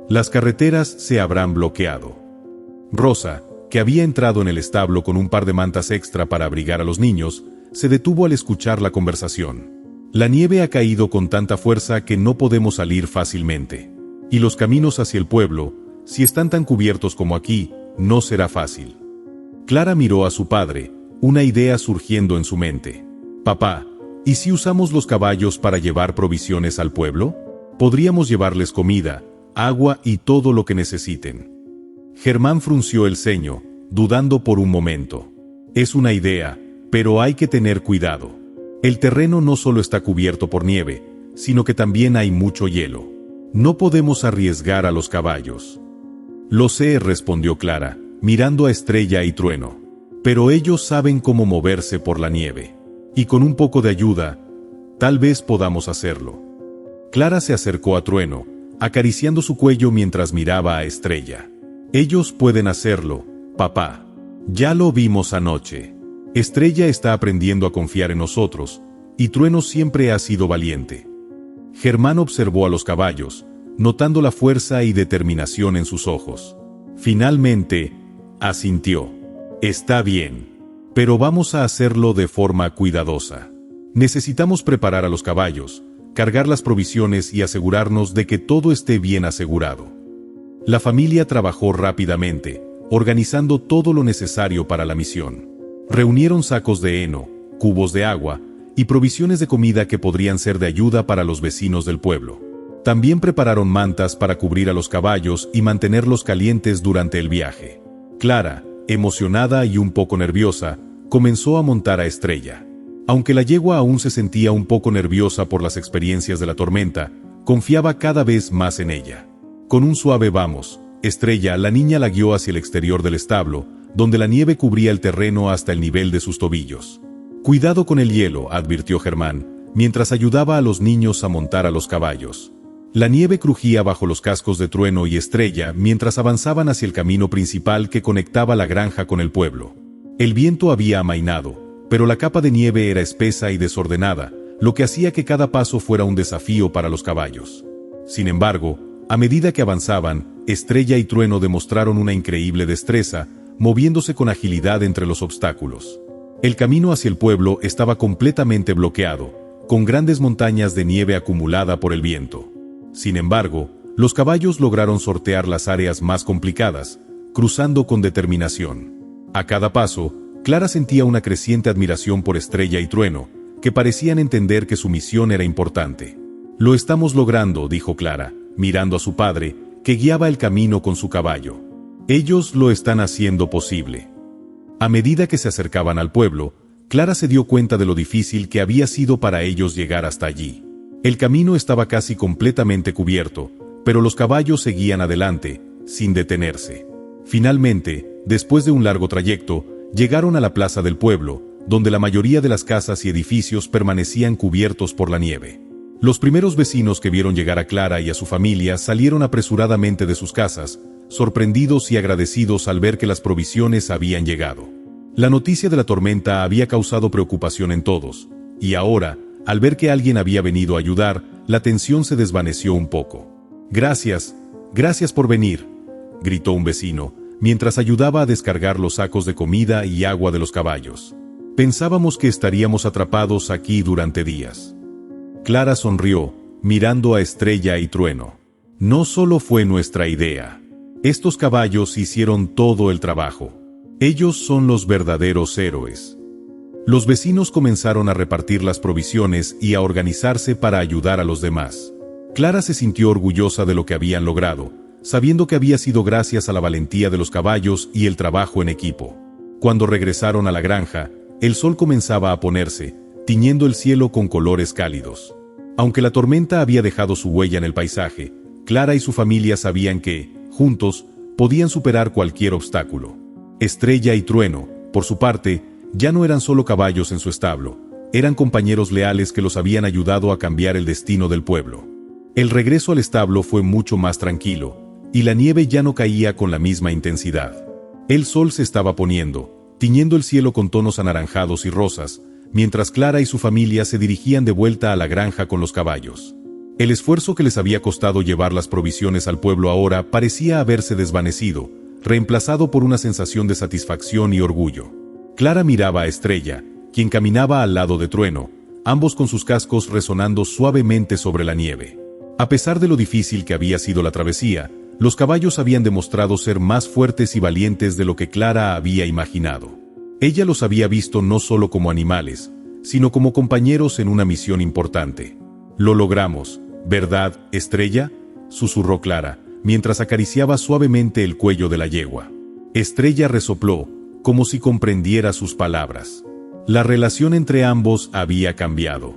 Las carreteras se habrán bloqueado. Rosa, que había entrado en el establo con un par de mantas extra para abrigar a los niños, se detuvo al escuchar la conversación. La nieve ha caído con tanta fuerza que no podemos salir fácilmente. Y los caminos hacia el pueblo, si están tan cubiertos como aquí, no será fácil. Clara miró a su padre, una idea surgiendo en su mente. Papá, ¿y si usamos los caballos para llevar provisiones al pueblo? Podríamos llevarles comida, agua y todo lo que necesiten. Germán frunció el ceño, dudando por un momento. Es una idea, pero hay que tener cuidado. El terreno no solo está cubierto por nieve, sino que también hay mucho hielo. No podemos arriesgar a los caballos. Lo sé, respondió Clara, mirando a Estrella y Trueno. Pero ellos saben cómo moverse por la nieve. Y con un poco de ayuda, tal vez podamos hacerlo. Clara se acercó a Trueno, acariciando su cuello mientras miraba a Estrella. Ellos pueden hacerlo, papá. Ya lo vimos anoche. Estrella está aprendiendo a confiar en nosotros, y Trueno siempre ha sido valiente. Germán observó a los caballos, notando la fuerza y determinación en sus ojos. Finalmente, asintió. Está bien, pero vamos a hacerlo de forma cuidadosa. Necesitamos preparar a los caballos, cargar las provisiones y asegurarnos de que todo esté bien asegurado. La familia trabajó rápidamente, organizando todo lo necesario para la misión. Reunieron sacos de heno, cubos de agua y provisiones de comida que podrían ser de ayuda para los vecinos del pueblo. También prepararon mantas para cubrir a los caballos y mantenerlos calientes durante el viaje. Clara, emocionada y un poco nerviosa, comenzó a montar a Estrella. Aunque la yegua aún se sentía un poco nerviosa por las experiencias de la tormenta, confiaba cada vez más en ella. Con un suave vamos, Estrella, la niña, la guió hacia el exterior del establo, donde la nieve cubría el terreno hasta el nivel de sus tobillos. Cuidado con el hielo, advirtió Germán, mientras ayudaba a los niños a montar a los caballos. La nieve crujía bajo los cascos de Trueno y Estrella mientras avanzaban hacia el camino principal que conectaba la granja con el pueblo. El viento había amainado, pero la capa de nieve era espesa y desordenada, lo que hacía que cada paso fuera un desafío para los caballos. Sin embargo, a medida que avanzaban, Estrella y Trueno demostraron una increíble destreza, moviéndose con agilidad entre los obstáculos. El camino hacia el pueblo estaba completamente bloqueado, con grandes montañas de nieve acumulada por el viento. Sin embargo, los caballos lograron sortear las áreas más complicadas, cruzando con determinación. A cada paso, Clara sentía una creciente admiración por Estrella y Trueno, que parecían entender que su misión era importante. Lo estamos logrando, dijo Clara, mirando a su padre, que guiaba el camino con su caballo. Ellos lo están haciendo posible. A medida que se acercaban al pueblo, Clara se dio cuenta de lo difícil que había sido para ellos llegar hasta allí. El camino estaba casi completamente cubierto, pero los caballos seguían adelante, sin detenerse. Finalmente, después de un largo trayecto, llegaron a la plaza del pueblo, donde la mayoría de las casas y edificios permanecían cubiertos por la nieve. Los primeros vecinos que vieron llegar a Clara y a su familia salieron apresuradamente de sus casas, sorprendidos y agradecidos al ver que las provisiones habían llegado. La noticia de la tormenta había causado preocupación en todos, y ahora, al ver que alguien había venido a ayudar, la tensión se desvaneció un poco. Gracias por venir, gritó un vecino, mientras ayudaba a descargar los sacos de comida y agua de los caballos. Pensábamos que estaríamos atrapados aquí durante días. Clara sonrió, mirando a Estrella y Trueno. No solo fue nuestra idea. Estos caballos hicieron todo el trabajo. Ellos son los verdaderos héroes. Los vecinos comenzaron a repartir las provisiones y a organizarse para ayudar a los demás. Clara se sintió orgullosa de lo que habían logrado, sabiendo que había sido gracias a la valentía de los caballos y el trabajo en equipo. Cuando regresaron a la granja, el sol comenzaba a ponerse, tiñendo el cielo con colores cálidos. Aunque la tormenta había dejado su huella en el paisaje, Clara y su familia sabían que, juntos, podían superar cualquier obstáculo. Estrella y Trueno, por su parte, ya no eran solo caballos en su establo, eran compañeros leales que los habían ayudado a cambiar el destino del pueblo. El regreso al establo fue mucho más tranquilo, y la nieve ya no caía con la misma intensidad. El sol se estaba poniendo, tiñendo el cielo con tonos anaranjados y rosas, mientras Clara y su familia se dirigían de vuelta a la granja con los caballos. El esfuerzo que les había costado llevar las provisiones al pueblo ahora parecía haberse desvanecido, reemplazado por una sensación de satisfacción y orgullo. Clara miraba a Estrella, quien caminaba al lado de Trueno, ambos con sus cascos resonando suavemente sobre la nieve. A pesar de lo difícil que había sido la travesía, los caballos habían demostrado ser más fuertes y valientes de lo que Clara había imaginado. Ella los había visto no solo como animales, sino como compañeros en una misión importante. «Lo logramos, ¿verdad, Estrella?», susurró Clara, mientras acariciaba suavemente el cuello de la yegua. Estrella resopló, como si comprendiera sus palabras. La relación entre ambos había cambiado.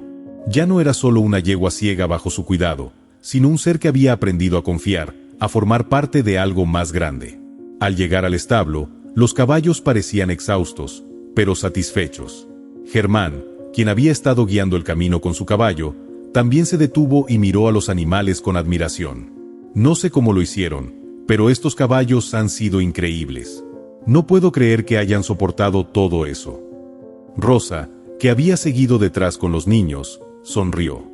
Ya no era solo una yegua ciega bajo su cuidado, sino un ser que había aprendido a confiar, a formar parte de algo más grande. Al llegar al establo, los caballos parecían exhaustos, pero satisfechos. Germán, quien había estado guiando el camino con su caballo, también se detuvo y miró a los animales con admiración. «No sé cómo lo hicieron, pero estos caballos han sido increíbles. No puedo creer que hayan soportado todo eso». Rosa, que había seguido detrás con los niños, sonrió.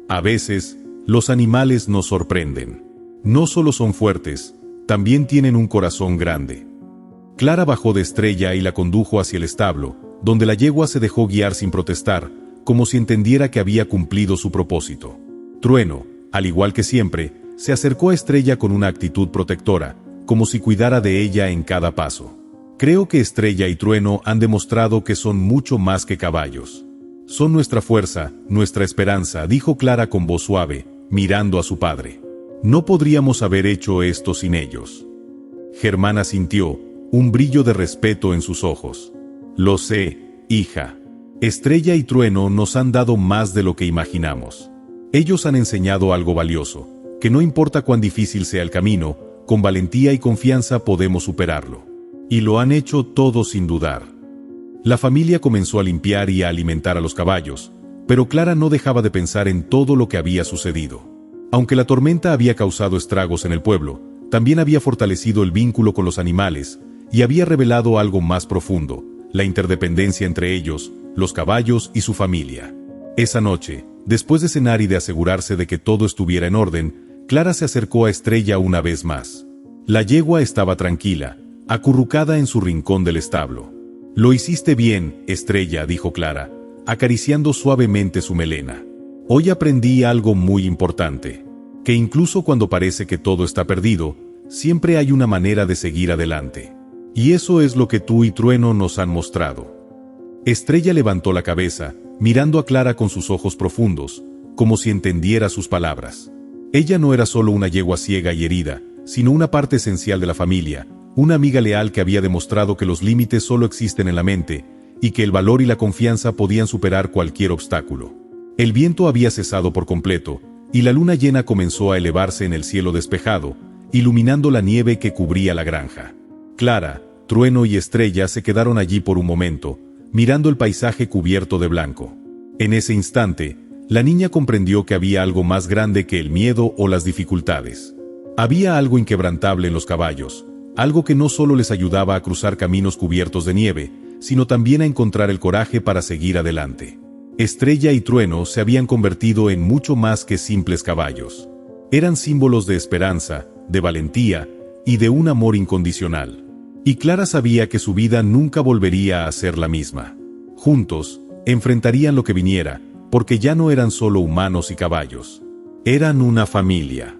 «A veces, los animales nos sorprenden. No solo son fuertes, también tienen un corazón grande». Clara bajó de Estrella y la condujo hacia el establo, donde la yegua se dejó guiar sin protestar, como si entendiera que había cumplido su propósito. Trueno, al igual que siempre, se acercó a Estrella con una actitud protectora, como si cuidara de ella en cada paso. «Creo que Estrella y Trueno han demostrado que son mucho más que caballos. Son nuestra fuerza, nuestra esperanza», dijo Clara con voz suave, mirando a su padre. «No podríamos haber hecho esto sin ellos». Germán asintió, un brillo de respeto en sus ojos. «Lo sé, hija. Estrella y Trueno nos han dado más de lo que imaginamos. Ellos han enseñado algo valioso, que no importa cuán difícil sea el camino, con valentía y confianza podemos superarlo. Y lo han hecho todo sin dudar». La familia comenzó a limpiar y a alimentar a los caballos, pero Clara no dejaba de pensar en todo lo que había sucedido. Aunque la tormenta había causado estragos en el pueblo, también había fortalecido el vínculo con los animales y había revelado algo más profundo, la interdependencia entre ellos, los caballos y su familia. Esa noche, después de cenar y de asegurarse de que todo estuviera en orden, Clara se acercó a Estrella una vez más. La yegua estaba tranquila, acurrucada en su rincón del establo. «Lo hiciste bien, Estrella», dijo Clara, acariciando suavemente su melena. «Hoy aprendí algo muy importante, que incluso cuando parece que todo está perdido, siempre hay una manera de seguir adelante. Y eso es lo que tú y Trueno nos han mostrado». Estrella levantó la cabeza, mirando a Clara con sus ojos profundos, como si entendiera sus palabras. Ella no era solo una yegua ciega y herida, sino una parte esencial de la familia, una amiga leal que había demostrado que los límites solo existen en la mente, y que el valor y la confianza podían superar cualquier obstáculo. El viento había cesado por completo, y la luna llena comenzó a elevarse en el cielo despejado, iluminando la nieve que cubría la granja. Clara, Trueno y Estrella se quedaron allí por un momento, mirando el paisaje cubierto de blanco. En ese instante, la niña comprendió que había algo más grande que el miedo o las dificultades. Había algo inquebrantable en los caballos, algo que no solo les ayudaba a cruzar caminos cubiertos de nieve, sino también a encontrar el coraje para seguir adelante. Estrella y Trueno se habían convertido en mucho más que simples caballos. Eran símbolos de esperanza, de valentía y de un amor incondicional. Y Clara sabía que su vida nunca volvería a ser la misma. Juntos, enfrentarían lo que viniera, porque ya no eran solo humanos y caballos. Eran una familia.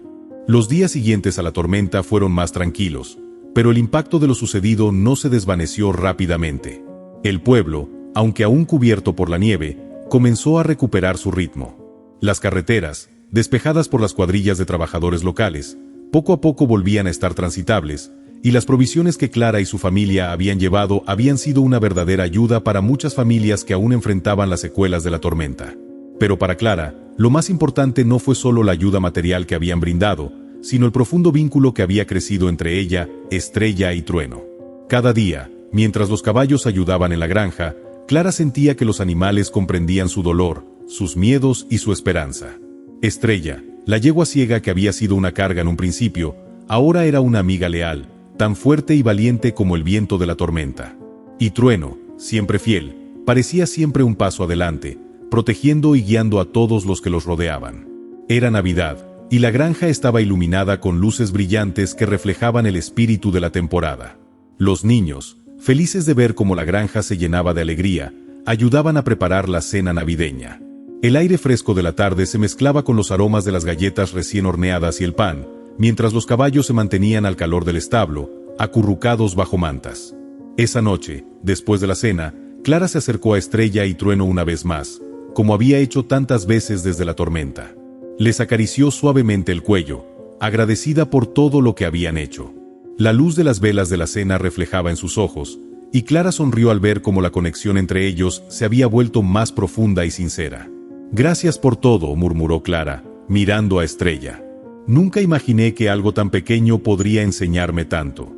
Los días siguientes a la tormenta fueron más tranquilos, pero el impacto de lo sucedido no se desvaneció rápidamente. El pueblo, aunque aún cubierto por la nieve, comenzó a recuperar su ritmo. Las carreteras, despejadas por las cuadrillas de trabajadores locales, poco a poco volvían a estar transitables, y las provisiones que Clara y su familia habían llevado habían sido una verdadera ayuda para muchas familias que aún enfrentaban las secuelas de la tormenta. Pero para Clara, lo más importante no fue solo la ayuda material que habían brindado, sino el profundo vínculo que había crecido entre ella, Estrella y Trueno. Cada día, mientras los caballos ayudaban en la granja, Clara sentía que los animales comprendían su dolor, sus miedos y su esperanza. Estrella, la yegua ciega que había sido una carga en un principio, ahora era una amiga leal, tan fuerte y valiente como el viento de la tormenta. Y Trueno, siempre fiel, parecía siempre un paso adelante, protegiendo y guiando a todos los que los rodeaban. Era Navidad, y la granja estaba iluminada con luces brillantes que reflejaban el espíritu de la temporada. Los niños, felices de ver cómo la granja se llenaba de alegría, ayudaban a preparar la cena navideña. El aire fresco de la tarde se mezclaba con los aromas de las galletas recién horneadas y el pan, mientras los caballos se mantenían al calor del establo, acurrucados bajo mantas. Esa noche, después de la cena, Clara se acercó a Estrella y Trueno una vez más, como había hecho tantas veces desde la tormenta. Les acarició suavemente el cuello, agradecida por todo lo que habían hecho. La luz de las velas de la cena reflejaba en sus ojos, y Clara sonrió al ver cómo la conexión entre ellos se había vuelto más profunda y sincera. «Gracias por todo», murmuró Clara, mirando a Estrella. «Nunca imaginé que algo tan pequeño podría enseñarme tanto».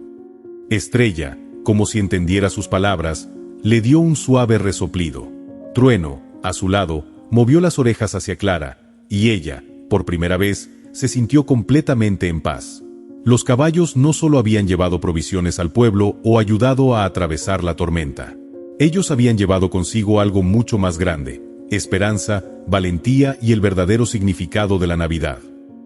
Estrella, como si entendiera sus palabras, le dio un suave resoplido. Trueno, a su lado, movió las orejas hacia Clara, y ella, por primera vez, se sintió completamente en paz. Los caballos no solo habían llevado provisiones al pueblo o ayudado a atravesar la tormenta. Ellos habían llevado consigo algo mucho más grande: esperanza, valentía y el verdadero significado de la Navidad.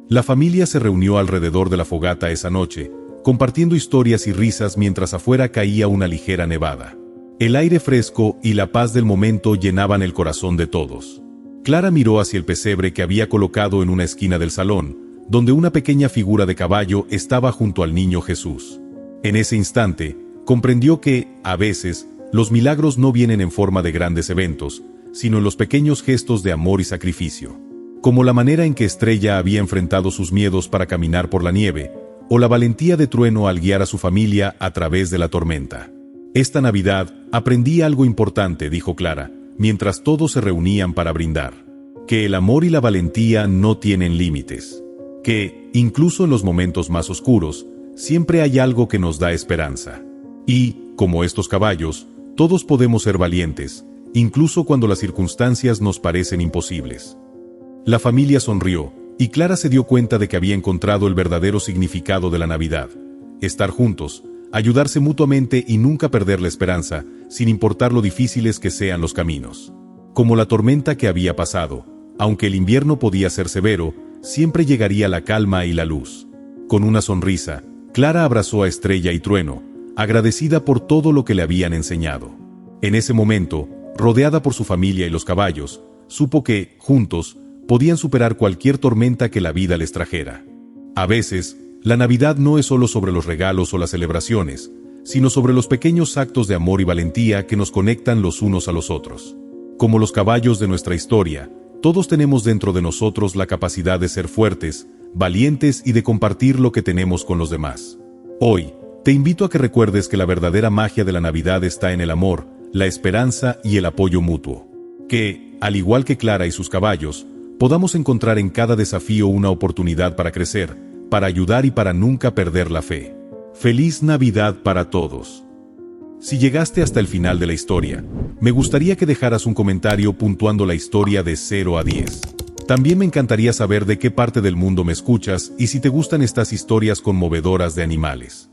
La familia se reunió alrededor de la fogata esa noche, compartiendo historias y risas mientras afuera caía una ligera nevada. El aire fresco y la paz del momento llenaban el corazón de todos. Clara miró hacia el pesebre que había colocado en una esquina del salón, donde una pequeña figura de caballo estaba junto al niño Jesús. En ese instante, comprendió que, a veces, los milagros no vienen en forma de grandes eventos, sino en los pequeños gestos de amor y sacrificio. Como la manera en que Estrella había enfrentado sus miedos para caminar por la nieve, o la valentía de Trueno al guiar a su familia a través de la tormenta. «Esta Navidad aprendí algo importante», dijo Clara, mientras todos se reunían para brindar. «Que el amor y la valentía no tienen límites. Que, incluso en los momentos más oscuros, siempre hay algo que nos da esperanza. Y, como estos caballos, todos podemos ser valientes, incluso cuando las circunstancias nos parecen imposibles». La familia sonrió, y Clara se dio cuenta de que había encontrado el verdadero significado de la Navidad: estar juntos, ayudarse mutuamente y nunca perder la esperanza, sin importar lo difíciles que sean los caminos. Como la tormenta que había pasado, aunque el invierno podía ser severo, siempre llegaría la calma y la luz. Con una sonrisa, Clara abrazó a Estrella y Trueno, agradecida por todo lo que le habían enseñado. En ese momento, rodeada por su familia y los caballos, supo que, juntos, podían superar cualquier tormenta que la vida les trajera. A veces, la Navidad no es solo sobre los regalos o las celebraciones, sino sobre los pequeños actos de amor y valentía que nos conectan los unos a los otros. Como los caballos de nuestra historia, todos tenemos dentro de nosotros la capacidad de ser fuertes, valientes y de compartir lo que tenemos con los demás. Hoy, te invito a que recuerdes que la verdadera magia de la Navidad está en el amor, la esperanza y el apoyo mutuo. Que, al igual que Clara y sus caballos, podamos encontrar en cada desafío una oportunidad para crecer, para ayudar y para nunca perder la fe. ¡Feliz Navidad para todos! Si llegaste hasta el final de la historia, me gustaría que dejaras un comentario puntuando la historia de 0 a 10. También me encantaría saber de qué parte del mundo me escuchas y si te gustan estas historias conmovedoras de animales.